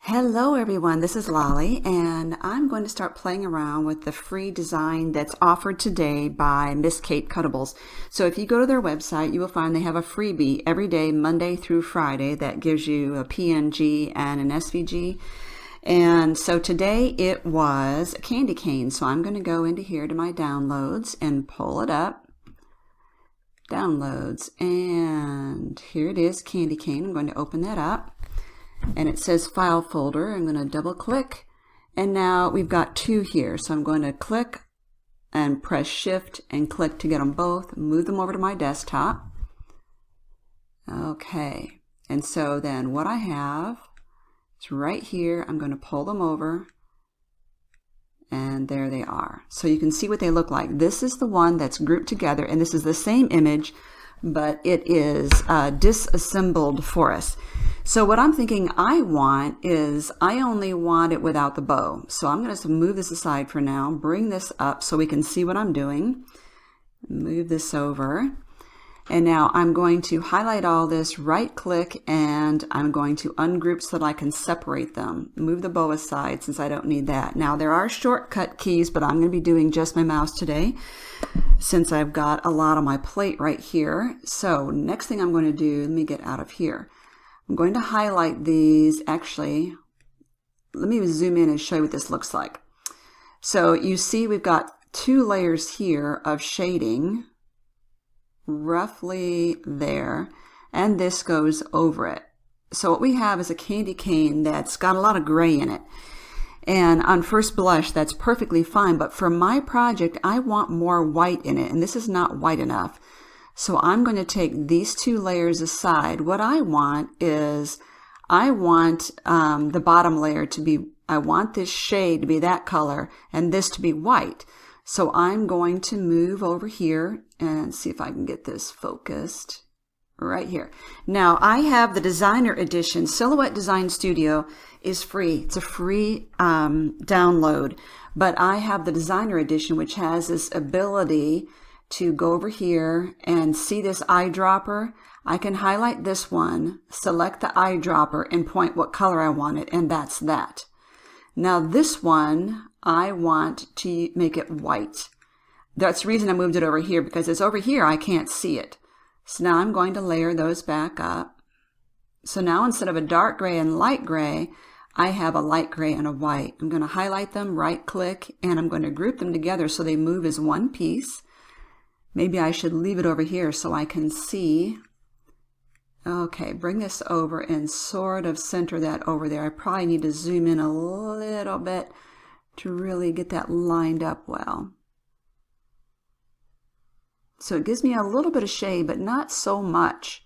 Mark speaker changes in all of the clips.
Speaker 1: Hello everyone, this is Lolly and I'm going to start playing around with the free design that's offered today by Miss Kate Cuttables. So if you go to their website, you will find they have a freebie every day, Monday through Friday, that gives you a PNG and an SVG. And so today it was a candy cane. So I'm going to go into here to my downloads and pull it up. Downloads, and here it is, candy cane. I'm going to open that up. And it says file folder. I'm going to double click, and now we've got two here, so I'm going to click and press shift and click to get them both, move them over to my desktop. Okay, and so then what I have is right here. I'm going to pull them over, and there they are. So you can see what they look like. This is the one that's grouped together, and this is the same image, but it is disassembled for us. So what I'm thinking I want is I only want it without the bow. So I'm going to move this aside for now, bring this up so we can see what I'm doing. Move this over. And now I'm going to highlight all this, right click, and I'm going to ungroup so that I can separate them. Move the bow aside since I don't need that. Now there are shortcut keys, but I'm going to be doing just my mouse today since I've got a lot on my plate right here. So next thing I'm going to do, let me get out of here. I'm going to highlight these. Actually, let me zoom in and show you what this looks like. So you see we've got two layers here of shading roughly there, and this goes over it. So what we have is a candy cane that's got a lot of gray in it. And on first blush, that's perfectly fine. But for my project, I want more white in it, and this is not white enough. So I'm going to take these two layers aside. What I want is, I want the bottom layer to be, I want this shade to be that color and this to be white. So I'm going to move over here and see if I can get this focused right here. Now I have the designer edition. Silhouette Design Studio is free. It's a free download, but I have the designer edition, which has this ability to go over here and see this eyedropper. I can highlight this one, select the eyedropper, and point what color I want it, and that's that. Now this one, I want to make it white. That's the reason I moved it over here, because it's over here, I can't see it. So now I'm going to layer those back up. So now instead of a dark gray and light gray, I have a light gray and a white. I'm going to highlight them, right click, and I'm going to group them together so they move as one piece. Maybe I should leave it over here so I can see. Okay, bring this over and sort of center that over there. I probably need to zoom in a little bit to really get that lined up well. So it gives me a little bit of shade, but not so much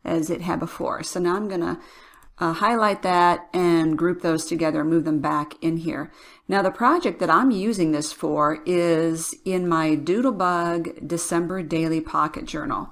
Speaker 1: as it had before. So now I'm going to highlight that and group those together, move them back in here. Now the project that I'm using this for is in my Doodlebug December Daily Pocket Journal.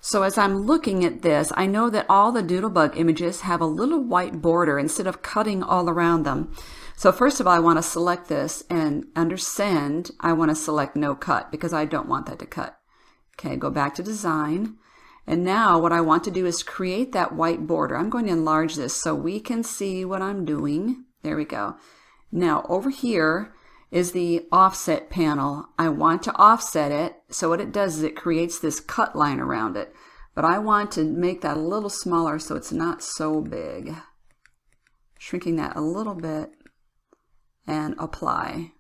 Speaker 1: So as I'm looking at this, I know that all the Doodlebug images have a little white border instead of cutting all around them. So first of all, I want to select this, and under Send, I want to select No Cut because I don't want that to cut. Okay, go back to Design. And now what I want to do is create that white border. I'm going to enlarge this so we can see what I'm doing. There we go. Now over here is the offset panel. I want to offset it. So what it does is it creates this cut line around it. But I want to make that a little smaller so it's not so big. Shrinking that a little bit and apply.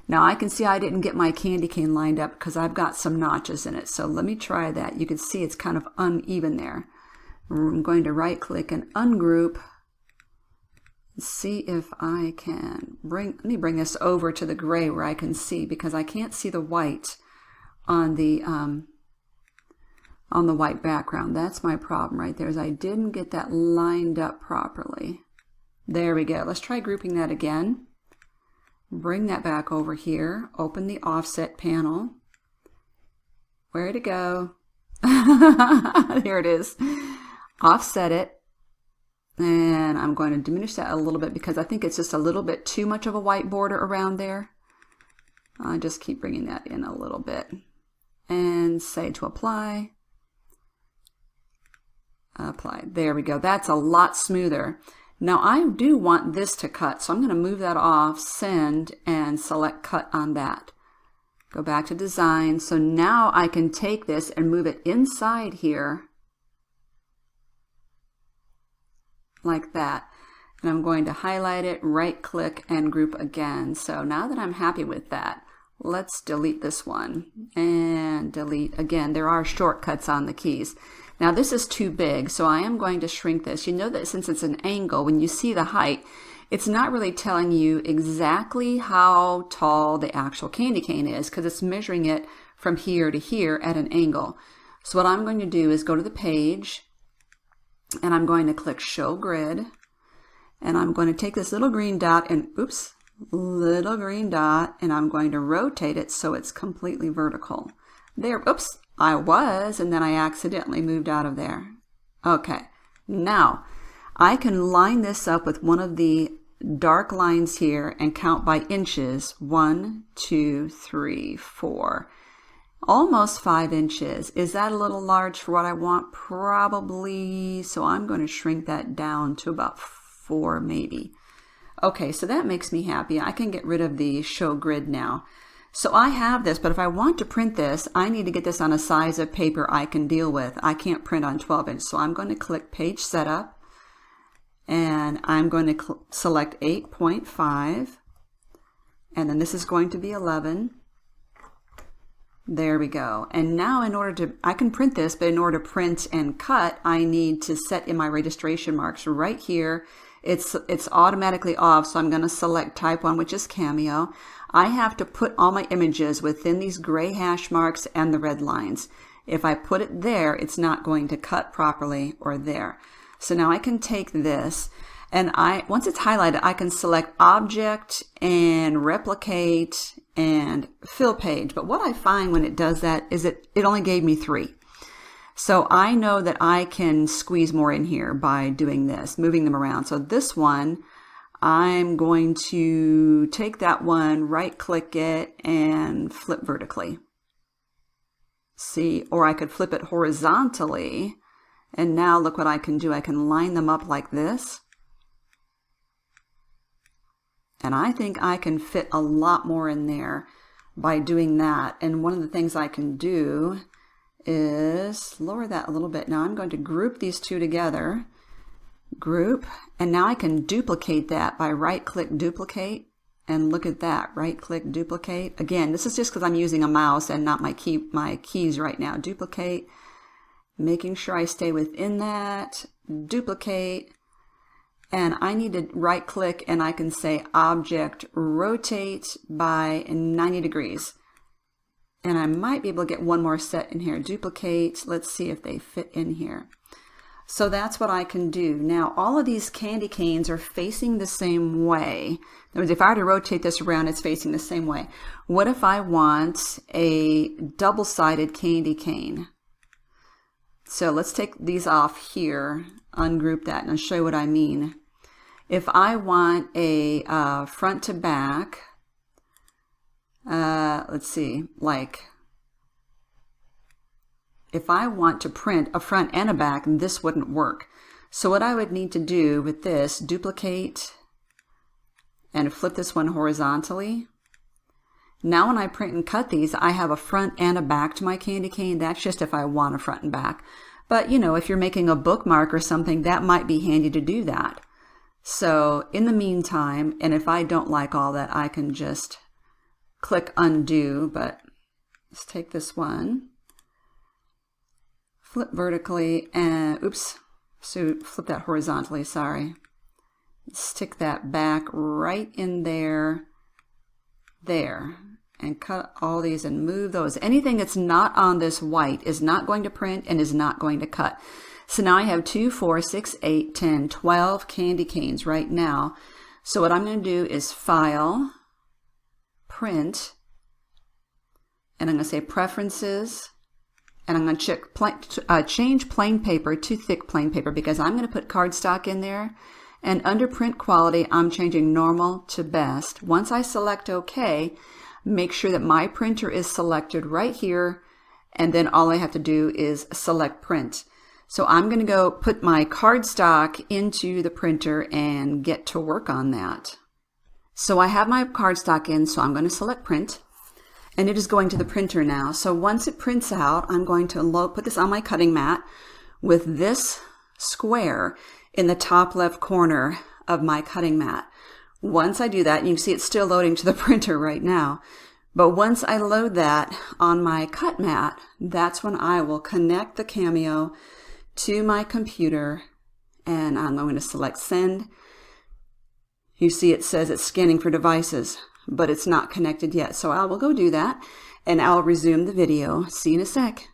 Speaker 1: Now I can see I didn't get my candy cane lined up because I've got some notches in it. So let me try that. You can see it's kind of uneven there. I'm going to right click and ungroup. See if I can let me bring this over to the gray where I can see, because I can't see the white on the white background. That's my problem right there, is I didn't get that lined up properly. There we go. Let's try grouping that again. Bring that back over here. Open the offset panel. Where'd it go? Here it is. Offset it. And I'm going to diminish that a little bit because I think it's just a little bit too much of a white border around there. I just keep bringing that in a little bit. And say to apply. Apply. There we go. That's a lot smoother. Now I do want this to cut, so I'm going to move that off, send, and select cut on that. Go back to design. So now I can take this and move it inside here like that. And I'm going to highlight it, right click, and group again. So now that I'm happy with that, let's delete this one and delete again. There are shortcuts on the keys. Now this is too big, so I am going to shrink this. You know that since it's an angle, when you see the height, it's not really telling you exactly how tall the actual candy cane is because it's measuring it from here to here at an angle. So what I'm going to do is go to the page and I'm going to click Show Grid, and I'm going to take this little green dot and little green dot, and I'm going to rotate it so it's completely vertical. There, I was, and then I accidentally moved out of there. Okay, now I can line this up with one of the dark lines here and count by inches. 1, 2, 3, 4. Almost 5 inches. Is that a little large for what I want? Probably. So I'm going to shrink that down to about 4 maybe. Okay, so that makes me happy. I can get rid of the show grid now. So I have this, but if I want to print this, I need to get this on a size of paper I can deal with. I can't print on 12 inch. So I'm going to click Page Setup, and I'm going to select 8.5, and then this is going to be 11. There we go. And now in order to, I can print this, but in order to print and cut, I need to set in my registration marks right here. It's automatically off, so I'm going to select type 1, which is Cameo. I have to put all my images within these gray hash marks and the red lines. If I put it there, it's not going to cut properly, or there. So now I can take this, and once it's highlighted, I can select Object and Replicate and Fill Page. But what I find when it does that is it only gave me 3. So I know that I can squeeze more in here by doing this, moving them around. So this one, I'm going to take that one, right click it, and flip vertically. See, or I could flip it horizontally. And now look what I can do. I can line them up like this. And I think I can fit a lot more in there by doing that. And one of the things I can do is lower that a little bit. Now I'm going to group these two together. Group. And now I can duplicate that by right-click Duplicate. And look at that. Right-click Duplicate. Again, this is just because I'm using a mouse and not my keys right now. Duplicate. Making sure I stay within that. Duplicate. And I need to right click and I can say Object Rotate by 90 degrees. And I might be able to get one more set in here. Duplicate. Let's see if they fit in here. So that's what I can do. Now all of these candy canes are facing the same way. In other words, if I were to rotate this around, it's facing the same way. What if I want a double-sided candy cane? So let's take these off here, ungroup that, and I'll show you what I mean. If I want a front to back, let's see, like if I want to print a front and a back, this wouldn't work. So what I would need to do with this, duplicate and flip this one horizontally. Now when I print and cut these, I have a front and a back to my candy cane. That's just if I want a front and back. But you know, if you're making a bookmark or something, that might be handy to do that. So in the meantime, and if I don't like all that, I can just click undo. But let's take this one, flip vertically, and so flip that horizontally, sorry. Stick that back right in there, and cut all these and move those. Anything that's not on this white is not going to print and is not going to cut. So now I have 2, 4, 6, 8, 10, 12 candy canes right now. So what I'm going to do is File, Print, and I'm going to say Preferences, and I'm going to change plain paper to thick plain paper because I'm going to put cardstock in there. And under Print Quality, I'm changing Normal to Best. Once I select OK, make sure that my printer is selected right here, and then all I have to do is select Print. So I'm going to go put my cardstock into the printer and get to work on that. So I have my cardstock in, so I'm going to select print, and it is going to the printer now. So once it prints out, I'm going to put this on my cutting mat with this square in the top left corner of my cutting mat. Once I do that, you can see it's still loading to the printer right now, but once I load that on my cut mat, that's when I will connect the Cameo to my computer, and I'm going to select send. You see it says it's scanning for devices, but it's not connected yet. So I will go do that, and I'll resume the video. See you in a sec.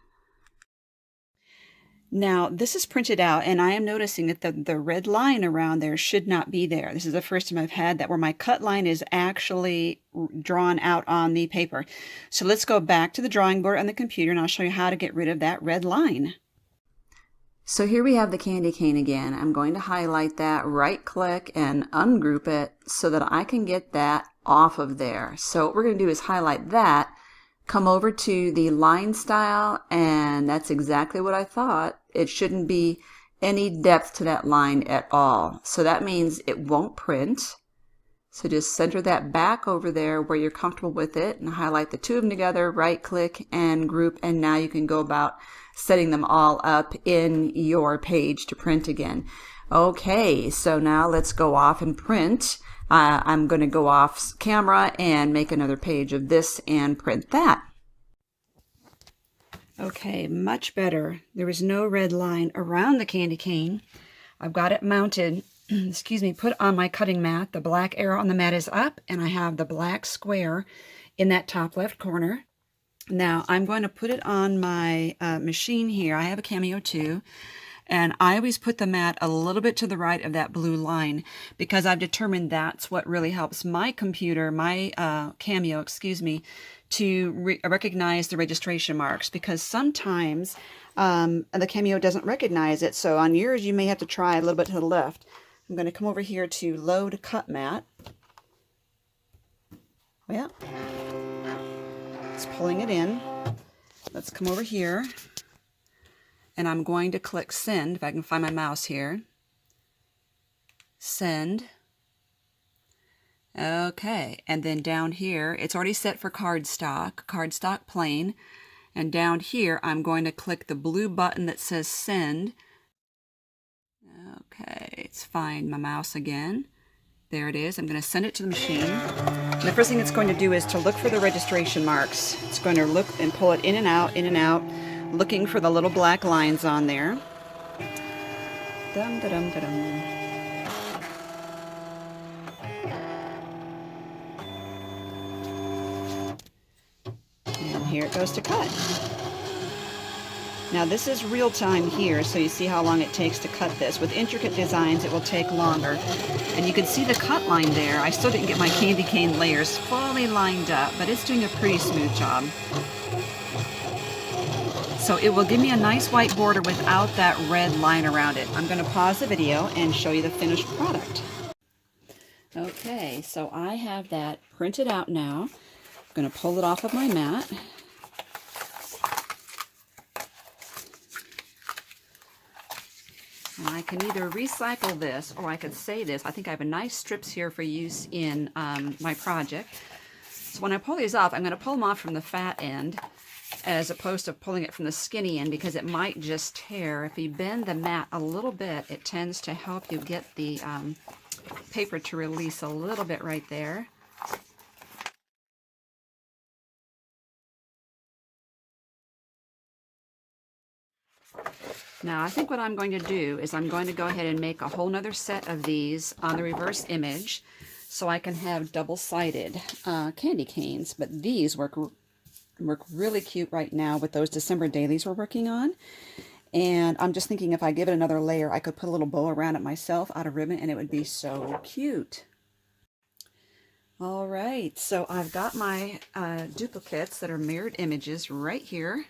Speaker 1: Now, this is printed out, and I am noticing that the red line around there should not be there. This is the first time I've had that where my cut line is actually drawn out on the paper. So let's go back to the drawing board on the computer, and I'll show you how to get rid of that red line. So here we have the candy cane again. I'm going to highlight that, right click and ungroup it so that I can get that off of there. So what we're going to do is highlight that, come over to the line style, and that's exactly what I thought. It shouldn't be any depth to that line at all. So that means it won't print. So just center that back over there where you're comfortable with it and highlight the two of them together, right click and group, and now you can go about setting them all up in your page to print again. Okay, so now let's go off and print. I'm going to go off camera and make another page of this and print that. Okay, much better. There is no red line around the candy cane. I've got it mounted, excuse me, put on my cutting mat. The black arrow on the mat is up, and I have the black square in that top left corner. Now I'm going to put it on my machine here. I have a Cameo too, and I always put the mat a little bit to the right of that blue line because I've determined that's what really helps my computer, my Cameo, excuse me, to recognize the registration marks, because sometimes the Cameo doesn't recognize it. So on yours, you may have to try a little bit to the left. I'm going to come over here to load cut mat. Well, it's pulling it in. Let's come over here, and I'm going to click send, if I can find my mouse here. Send. Okay, and then down here, it's already set for cardstock plain, and down here I'm going to click the blue button that says send. Okay, it's find my mouse again. There it is. I'm going to send it to the machine. And the first thing it's going to do is to look for the registration marks. It's going to look and pull it in and out, looking for the little black lines on there. Dum, da, dum, da, dum. And here it goes to cut. Now this is real time here, so you see how long it takes to cut this. With intricate designs, it will take longer. And you can see the cut line there. I still didn't get my candy cane layers fully lined up, but it's doing a pretty smooth job. So it will give me a nice white border without that red line around it. I'm going to pause the video and show you the finished product. Okay, so I have that printed out now. I'm going to pull it off of my mat. And I can either recycle this or I could save this. I think I have a nice strips here for use in my project. So when I pull these off, I'm going to pull them off from the fat end as opposed to pulling it from the skinny end, because it might just tear. If you bend the mat a little bit, it tends to help you get the paper to release a little bit right there. Now I think what I'm going to do is I'm going to go ahead and make a whole nother set of these on the reverse image so I can have double-sided candy canes. But these work really cute right now with those December dailies we're working on. And I'm just thinking if I give it another layer, I could put a little bow around it myself out of ribbon, and it would be so cute. All right, so I've got my duplicates that are mirrored images right here.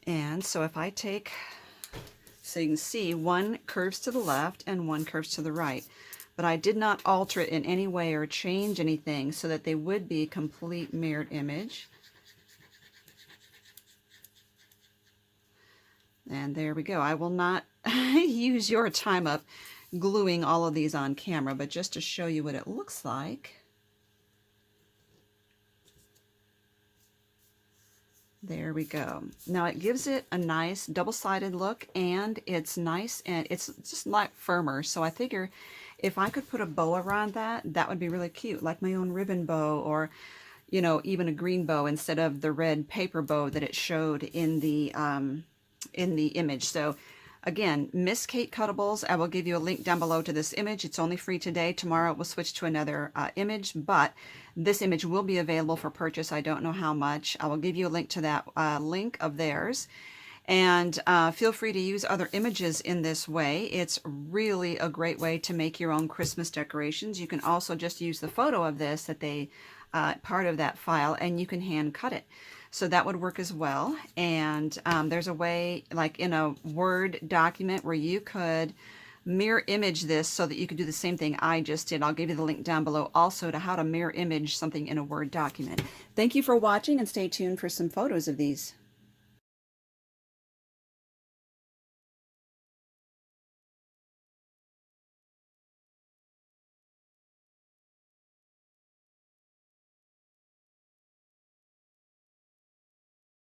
Speaker 1: And so if I take, so you can see one curves to the left and one curves to the right. But I did not alter it in any way or change anything so that they would be a complete mirrored image. And there we go. I will not use your time up gluing all of these on camera, but just to show you what it looks like. There we go. Now it gives it a nice double-sided look, and it's nice, and it's just a lot firmer. So I figure if I could put a bow around that, that would be really cute, like my own ribbon bow, or you know, even a green bow instead of the red paper bow that it showed in the image. So again, Miss Kate Cuttables, I will give you a link down below to this image. It's only free today. Tomorrow it will switch to another image, but this image will be available for purchase. I don't know how much. I will give you a link to that link of theirs. And feel free to use other images in this way. It's really a great way to make your own Christmas decorations. You can also just use the photo of this that they part of that file, and you can hand cut it. So that would work as well. And there's a way, like in a Word document, where you could mirror image this so that you could do the same thing I just did. I'll give you the link down below also to how to mirror image something in a Word document. Thank you for watching, and stay tuned for some photos of these.